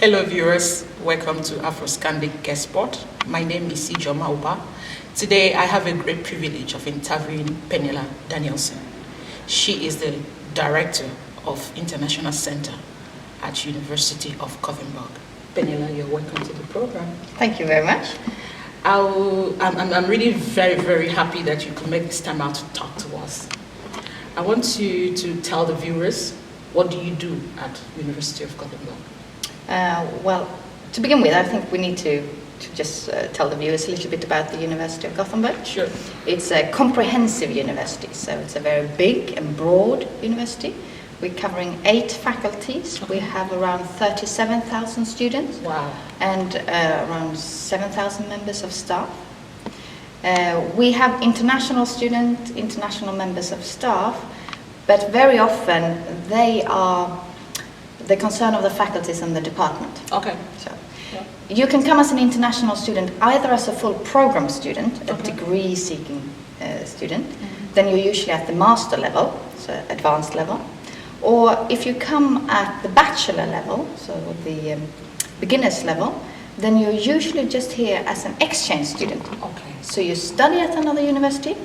Hello viewers, welcome to Afroscandic Guest Spot. My name is Ijoma Uba. Today I have a great privilege of interviewing Pernilla Danielsson. She is the Director of International Center at University of Gothenburg. Pernilla, you're welcome to the program. Thank you very much. I'm really very happy that you could make this time out to talk to us. I want you to tell the viewers, what do you do at University of Gothenburg? Well, to begin with, I think we need to just tell the viewers a little bit about the University of Gothenburg. Sure. It's a comprehensive university, so it's a very big and broad university. We're covering 8 faculties. Okay. We have around 37,000 students. Wow. And around 7,000 members of staff. We have international students, international members of staff, but very often they are the concern of the faculties and the department. Okay. So Yeah. you can come as an international student either as a full program student, a Okay. degree-seeking student, then you're usually at the master level, so advanced level, or if you come at the bachelor level, so the beginner's level, then you're usually just here as an exchange student. Okay. So you study at another university,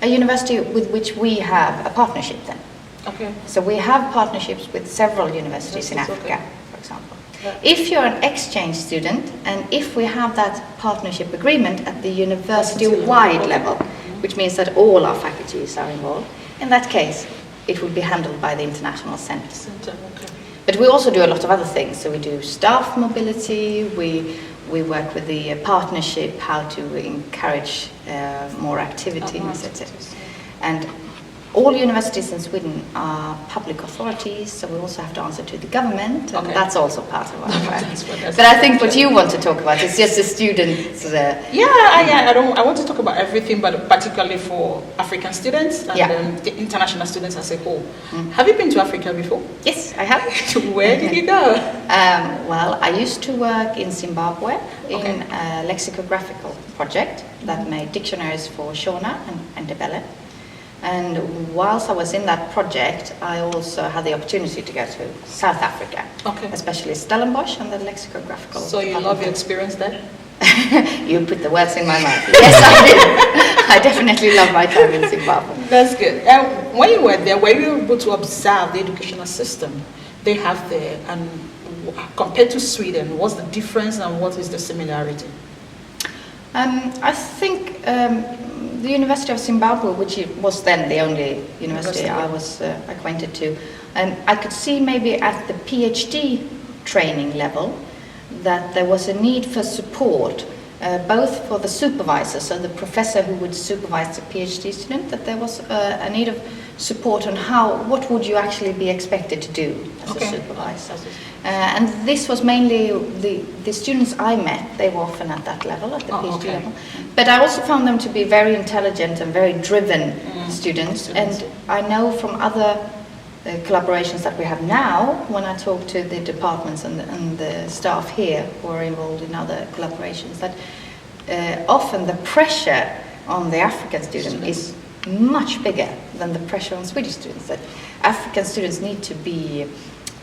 a university with which we have a partnership then. Okay. So we have partnerships with several universities in Yes, Africa, okay. for example. Yeah. If you're an exchange student, and if we have that partnership agreement at the university-wide level, which means that all our faculties are involved, in that case, it will be handled by the international centre. Okay. But we also do a lot of other things. So we do staff mobility, we work with the partnership, how to encourage more activities, etc. And all universities in Sweden are public authorities, so we also have to answer to the government, and Okay. that's also part of our work. That's But I think what you want to talk about is just the students. I want to talk about everything, but particularly for African students and Yeah. the international students as a whole. Have you been to Africa before? Yes, I have. Where did you go? Well, I used to work in Zimbabwe Okay. in a lexicographical project that made dictionaries for Shona and Ndebele. And whilst I was in that project, I also had the opportunity to go to South Africa, Okay. especially Stellenbosch and the lexicographical. So you love your experience there? You put the words in my mouth. Yes, I did. I definitely love my time in Zimbabwe. That's good. And when you were there, were you able to observe the educational system they have there, and compared to Sweden, what's the difference and what is the similarity? I think the University of Zimbabwe, which was then the only university I was acquainted to, I could see maybe at the PhD training level that there was a need for support, both for the supervisor, so the professor who would supervise the PhD student, that there was a need of support on what would you actually be expected to do as Okay. a supervisor. And this was mainly the students I met, they were often at that level, at the PhD Okay. level. But I also found them to be very intelligent and very driven students. And I know from other collaborations that we have now, when I talk to the departments and the staff here who are involved in other collaborations, that often the pressure on the African student is much bigger than the pressure on Swedish students. That African students need to be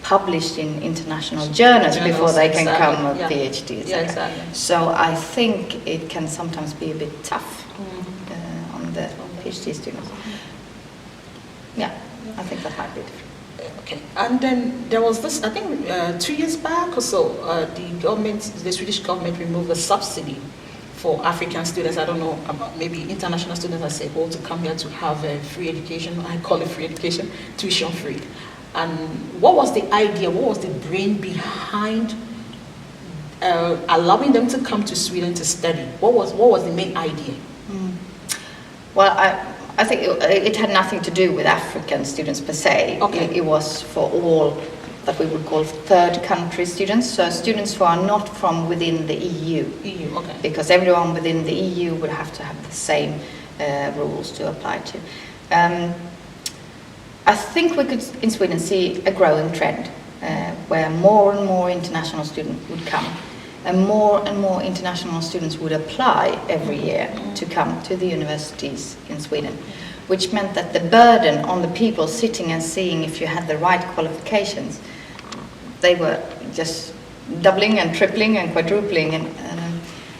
published in international journals before they can exactly. come with Yeah. PhDs. Yeah, exactly. So I think it can sometimes be a bit tough on the PhD students. Yeah, I think that might be different. Okay, and then there was this, I think 2 years back or so, the Swedish government removed the subsidy for African students, I don't know, maybe international students as a whole, to come here to have a free education. I call it free education, tuition free. And what was the idea, what was the brain behind allowing them to come to Sweden to study? What was the main idea? Well, I think it had nothing to do with African students per se. Okay. It was for all that we would call third country students, so students who are not from within the EU. EU, okay. Because everyone within the EU would have to have the same rules to apply to. I think we could in Sweden see a growing trend where more and more international students would come, and more international students would apply every year to come to the universities in Sweden, which meant that the burden on the people sitting and seeing if you had the right qualifications, they were just doubling and tripling and quadrupling, and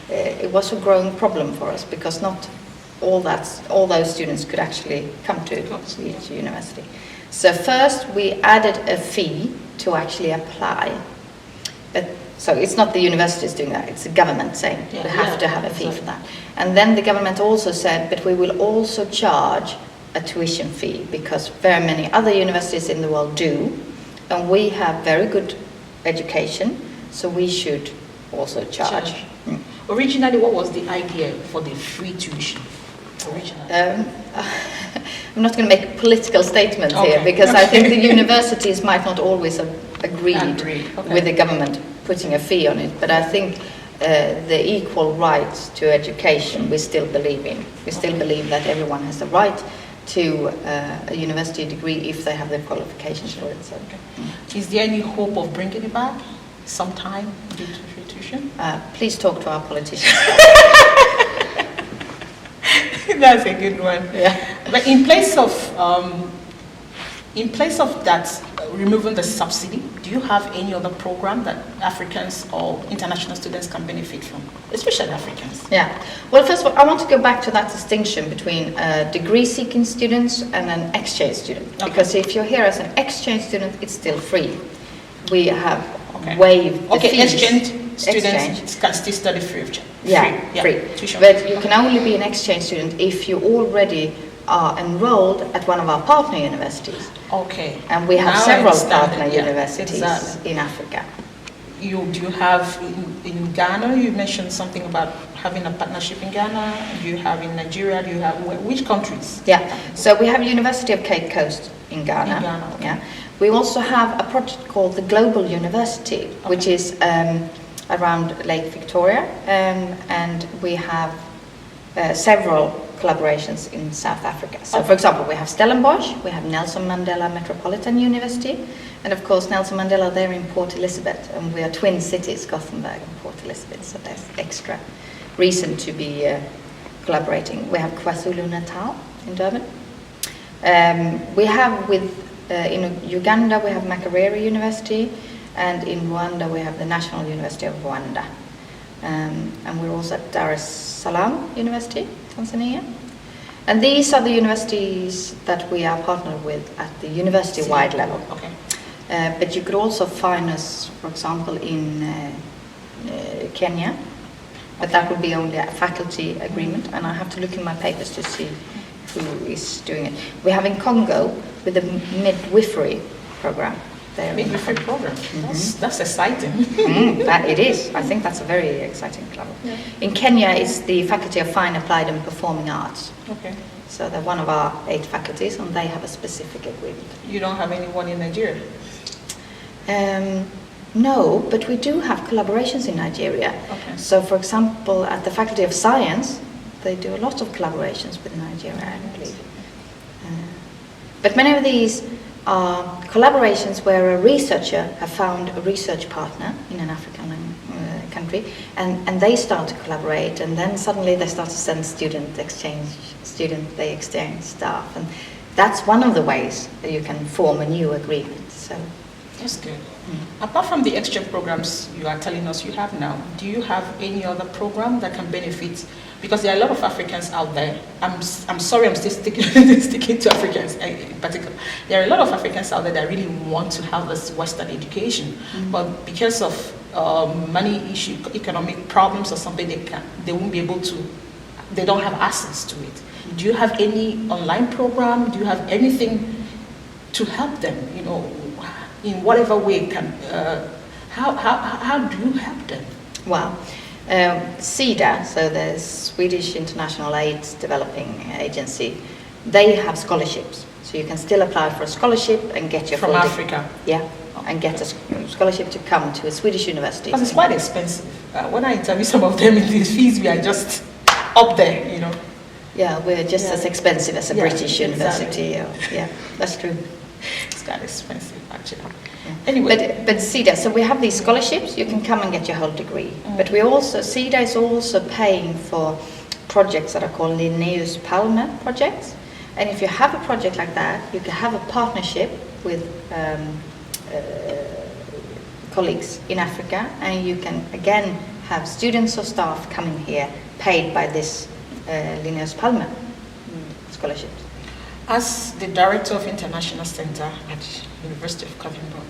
it was a growing problem for us because not all those students could actually come to each university. So first we added a fee to actually apply. So it's not the universities doing that, it's the government saying we have to have a fee for that. And then the government also said, but we will also charge a tuition fee because very many other universities in the world do, and we have very good education, so we should also charge. Originally, what was the idea for the free tuition? I'm not going to make political statements here because I think the universities might not always have agreed with the government putting a fee on it, but I think the equal rights to education we still believe in. We still believe that everyone has the right to a university degree if they have the qualifications for it. So. Is there any hope of bringing it back sometime due to free tuition? Please talk to our politicians. That's a good one. Yeah. But in place of that, removing the subsidy, do you have any other program that Africans or international students can benefit from, especially Africans? Yeah. Well, first of all, I want to go back to that distinction between degree-seeking students and an exchange student. Because if you're here as an exchange student, it's still free. We have waived the fees. Exchange students can still study free of charge. Free. But you can only be an exchange student if you already are enrolled at one of our partner universities. Okay. And we have several partner universities in Africa. Do you have in Ghana? You mentioned something about having a partnership in Ghana. Do you have in Nigeria? Do you have which countries? Yeah. So we have University of Cape Coast in Ghana. Yeah. We also have a project called the Global University, which is around Lake Victoria, and we have several collaborations in South Africa. So, for example, we have Stellenbosch, we have Nelson Mandela Metropolitan University, and of course Nelson Mandela there in Port Elizabeth, and we are twin cities, Gothenburg and Port Elizabeth, so there's extra reason to be collaborating. We have KwaZulu-Natal in Durban. We have in Uganda we have Makerere University, and in Rwanda we have the National University of Rwanda. And we're also at Dar es Salaam University, Tanzania. And these are the universities that we are partnered with at the university-wide level. Okay. But you could also find us, for example, in Kenya, but that would be only a faculty agreement, and I have to look in my papers to see who is doing it. We have in Congo with the midwifery program. Midwifery program. That's exciting. It is. I think that's a very exciting club. Yeah. In Kenya, it's the Faculty of Fine, Applied and Performing Arts. Okay. So they're one of our 8 faculties, and they have a specific agreement. You don't have anyone in Nigeria? No, but we do have collaborations in Nigeria. Okay. So, for example, at the Faculty of Science, they do a lot of collaborations with Nigeria, I believe. But many of these are collaborations where a researcher has found a research partner in an African country, and they start to collaborate, and then suddenly they start to send they exchange staff, and that's one of the ways that you can form a new agreement. So that's good. Apart from the exchange programs you are telling us you have now, do you have any other program that can benefit? Because there are a lot of Africans out there. I'm sorry, I'm still sticking to Africans in particular. There are a lot of Africans out there that really want to have this Western education, but because of money issue, economic problems or something, they won't be able to. They don't have access to it. Do you have any online program? Do you have anything to help them? You know, in whatever way can. How do you help them? Wow. SIDA, so the Swedish International AIDS Developing Agency, they have scholarships. So you can still apply for a scholarship and get your from Africa. And get a scholarship to come to a Swedish university. Because it's quite expensive. When I interview some of them in these fees, we are just up there, you know. Yeah, we're just as expensive as a British university. Yeah, that's true. It's quite expensive, actually. Anyway, but SIDA, so we have these scholarships, you can come and get your whole degree. But we also, SIDA is also paying for projects that are called Linnaeus Palme projects. And if you have a project like that, you can have a partnership with colleagues in Africa, and you can again have students or staff coming here paid by this Linnaeus Palme scholarship. As the director of International Center at University of Gothenburg,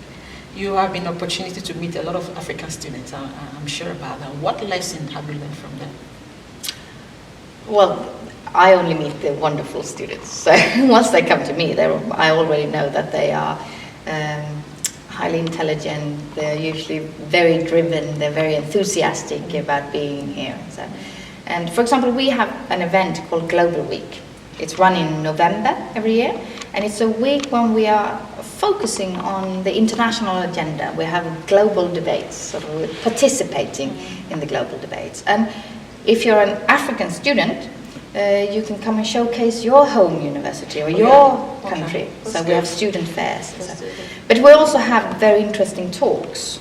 you have an opportunity to meet a lot of African students. I'm sure about that. What lesson have you learned from them? Well, I only meet the wonderful students. So once they come to me, I already know that they are highly intelligent. They're usually very driven. They're very enthusiastic about being here. So, and for example, we have an event called Global Week. It's run in November every year, and it's a week when we are focusing on the international agenda. We have global debates, sort of we're participating in the global debates. And if you're an African student, you can come and showcase your home university or your country. So we have student fairs. But we also have very interesting talks.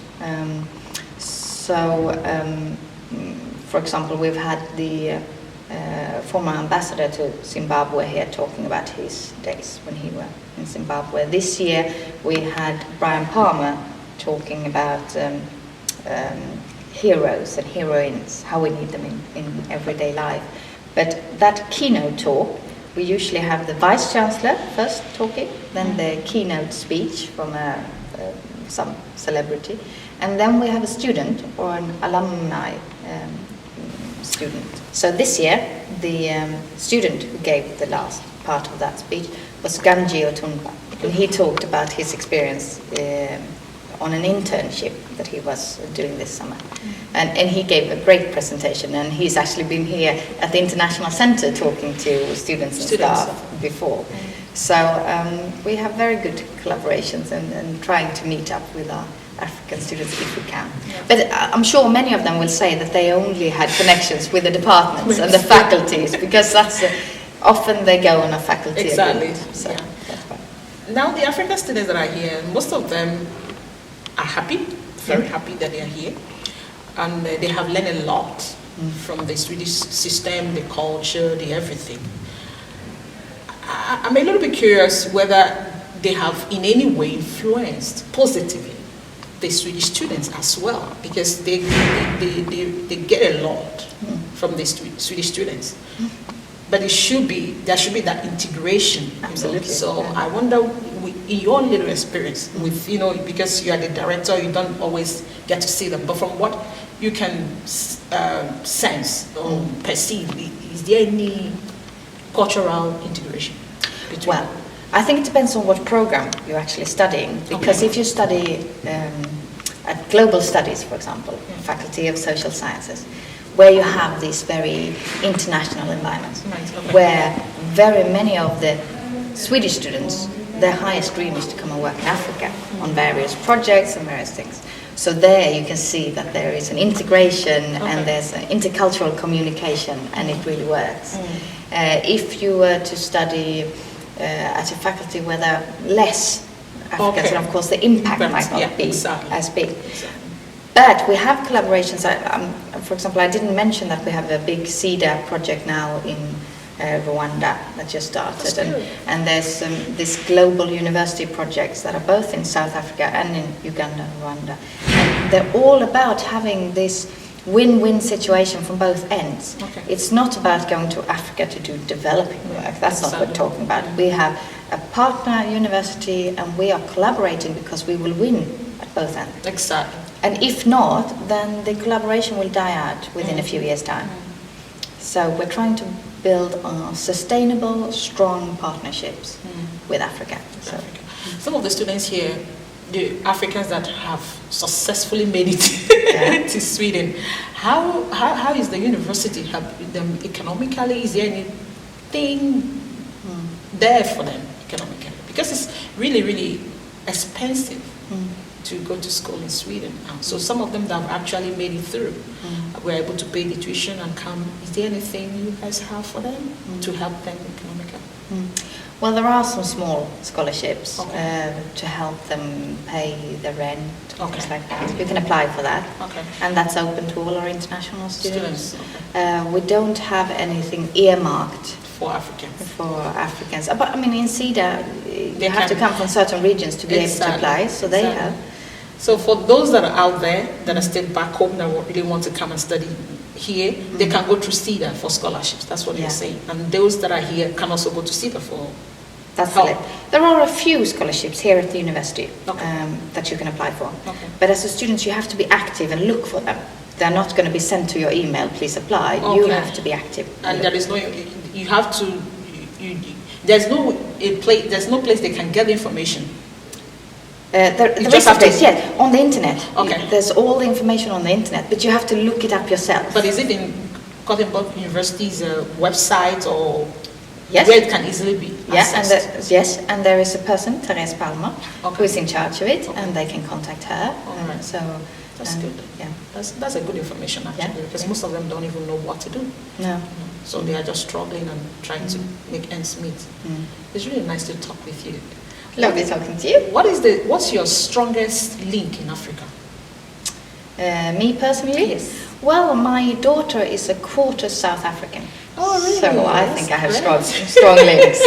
For example, we've had the former ambassador to Zimbabwe here talking about his days when he was in Zimbabwe. This year we had Brian Palmer talking about heroes and heroines, how we need them in everyday life. But that keynote talk, we usually have the Vice Chancellor first talking, then the keynote speech from some celebrity, and then we have a student or an alumni student. So this year, the student who gave the last part of that speech was Ganji Otunba, and he talked about his experience on an internship that he was doing this summer. And he gave a great presentation, and he's actually been here at the International Center talking to students and staff before. So we have very good collaborations and trying to meet up with our African students if we can. But I'm sure many of them will say that they only had connections with the departments and the faculties, because that's often they go on a faculty. Exactly. So yeah. That's right. Now the African students that are here, most of them are happy, very happy that they are here, and they have learned a lot from the Swedish system, the culture, the everything. I'm a little bit curious whether they have in any way influenced positively the Swedish students as well, because they get a lot from the Swedish students. But there should be that integration. Absolutely. So I wonder, in your little experience with, because you are the director, you don't always get to see them, but from what you can sense or perceive, is there any cultural integration between? Well, I think it depends on what program you're actually studying, because if you study at Global Studies, for example, Faculty of Social Sciences, where you have these very international environments, where very many of the Swedish students, their highest dream is to come and work in Africa on various projects and various things. So there you can see that there is an integration and there's an intercultural communication, and it really works. If you were to study at a faculty where there are less Africans, and of course the impact might not be as big. But we have collaborations. For example, I didn't mention that we have a big CEDA project now in Rwanda that just started, and there's these global university projects that are both in South Africa and in Uganda and Rwanda. And they're all about having this win-win situation from both ends. It's not about going to Africa to do developing work. That's not what we're talking about. We have a partner university, and we are collaborating because we will win at both ends. Exactly. And if not, then the collaboration will die out within a few years' time. So we're trying to build sustainable, strong partnerships with Africa. So. Some of the students here, the Africans that have successfully made it to Sweden, how is the university helping them economically? Is there anything there for them economically? Because it's really, really expensive to go to school in Sweden now. So some of them that have actually made it through were able to pay the tuition and come. Is there anything you guys have for them to help them economically? Well, there are some small scholarships to help them pay the rent, things like that. You can apply for that, and that's open to all our international students. We don't have anything earmarked for Africans. But I mean, in CEDA, you have to come from certain regions to be able to apply, so they have. So for those that are out there that are still back home that really want to come and study here, they can go through CEDA for scholarships. That's what you're saying. And those that are here can also go to CEDA for That's help. it. There are a few scholarships here at the university Okay. that you can apply for. Okay. But as a student, you have to be active and look for them. They're not going to be sent to your email, please apply. You Okay. have to be active. And there is no, you have to, there's no place they can get the information. There You is just a have to- place, yeah, on the internet. Okay. There's all the information on the internet, but you have to look it up yourself. But is it in Gothenburg University's website or Yes. where it can easily be Yeah, accessed? and there is a person, Therese Palmer, Okay. who is in charge of it, Okay. and they can contact her. All right. So That's good. Yeah. That's a good information actually, Yeah. because most of them don't even know what to do. No. So they are just struggling and trying to make ends meet. It's really nice to talk with you. Lovely talking to you. What's your strongest link in Africa? Me personally? Yes. Well, my daughter is a quarter South African. Oh, really? So I That's think I have great. strong links.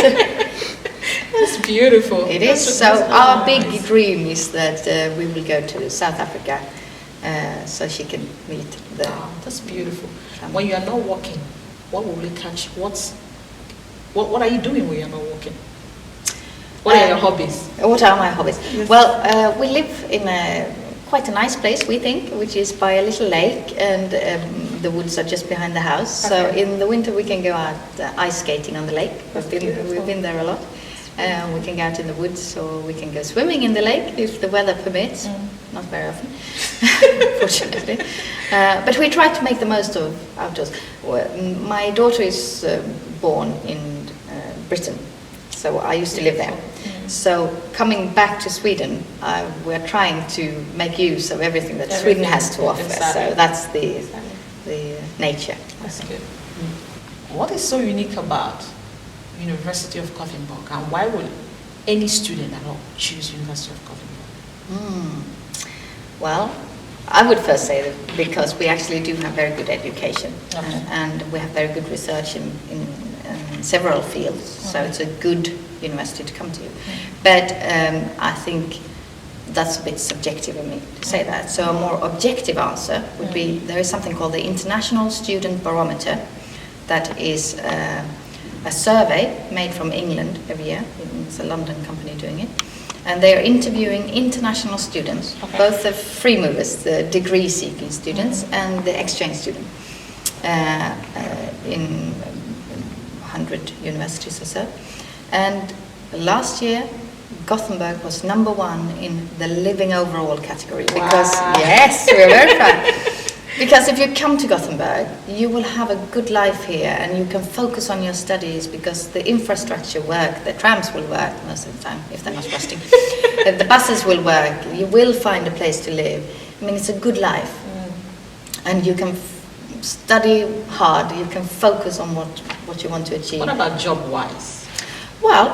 That's beautiful. It is. That's So really our big nice. dream is that we will go to South Africa so she can meet the... Ah, that's beautiful. Family. When you are not working, what will we catch? What are you doing when you are not working? What are your hobbies? What are my hobbies? Yes. Well, we live in quite a nice place, we think, which is by a little lake, and the woods are just behind the house. So Okay. in the winter we can go out ice skating on the lake. Beautiful. We've been there a lot. We can go out in the woods, or we can go swimming in the lake if the weather permits. Not very often, fortunately. But we try to make the most of outdoors. My daughter is born in Britain, so I used to live there. So coming back to Sweden, we're trying to make use of everything that Sweden has to offer. Exactly. So that's the nature. That's good. What is so unique about University of Gothenburg, and why would any student at all choose University of Gothenburg? Well, I would first say that because we actually do have very good education, Okay. and we have very good research in several fields, so it's a good university to come to. But I think that's a bit subjective of me to say that. So a more objective answer would be, there is something called the International Student Barometer, that is a survey made from England every year. It's a London company doing it. And they are interviewing international students, both the free movers, the degree-seeking students, and the exchange students in 100 universities or so. And last year, Gothenburg was #1 in the living overall category. Because, yes, we're very proud. Because if you come to Gothenburg, you will have a good life here, and you can focus on your studies because the infrastructure work, the trams will work most of the time, if they're not rusting. The buses will work, you will find a place to live. I mean, it's a good life. And you can study hard, you can focus on what you want to achieve. What about job-wise? Well,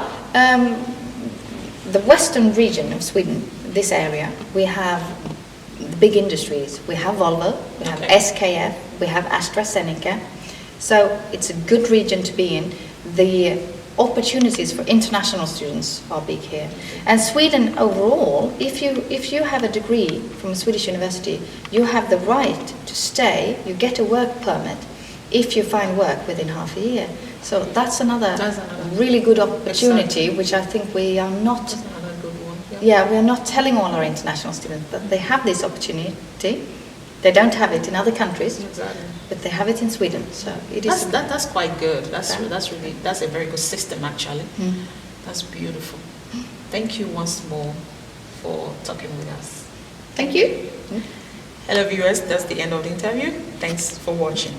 the western region of Sweden, this area, we have the big industries. We have Volvo, we have SKF, we have AstraZeneca. So it's a good region to be in. The opportunities for international students are big here. And Sweden overall, if you have a degree from a Swedish university, you have the right to stay, you get a work permit if you find work within half a year. So that's another really good opportunity, which I think we are not... That's another good one. Yeah, we are not telling all our international students that they have this opportunity. They don't have it in other countries, Exactly. but they have it in Sweden. So it is. That's quite good. That's a very good system actually. That's beautiful. Thank you once more for talking with us. Thank you. Hello viewers, that's the end of the interview. Thanks for watching.